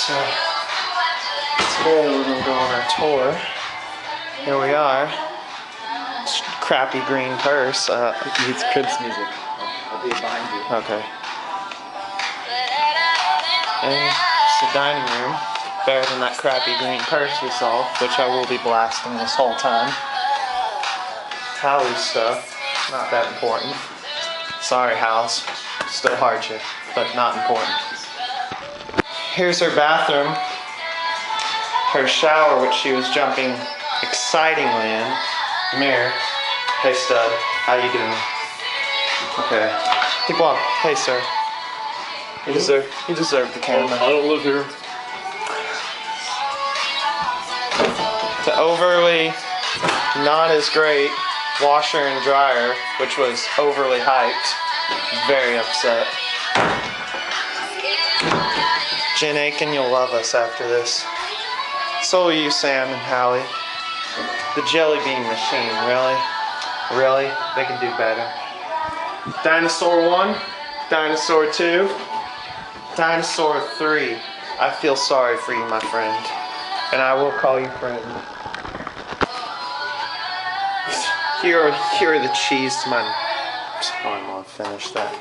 So today we're gonna go on our tour. Here we are. Crappy green purse. It's kids music. I'll be behind you. Okay. And it's the dining room. Better than that crappy green purse we saw, which I will be blasting this whole time. Hallie's stuff, not that important. Sorry, house. Still hardship, but not important. Here's her bathroom. Her shower, which she was jumping excitingly in. Mirror. Hey, stud. How you doing? Okay. Keep on. Hey, sir. You deserve the camera. I don't live here. The overly not as great washer and dryer, which was overly hyped. Very upset. Jen Aiken, you'll love us after this. So will you, Sam and Hallie. The jelly bean machine, really? Really? They can do better. Dinosaur 1, Dinosaur 2, Dinosaur 3. I feel sorry for you, my friend. And I will call you friend. Here are the cheese to my... Oh, I'm gonna finish that.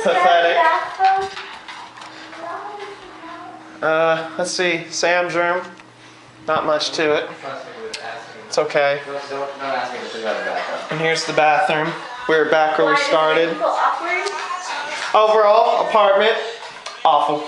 Pathetic. Let's see. Sam's room. Not much to it. It's okay. And here's the bathroom. We're back where we started. Overall, apartment, awful.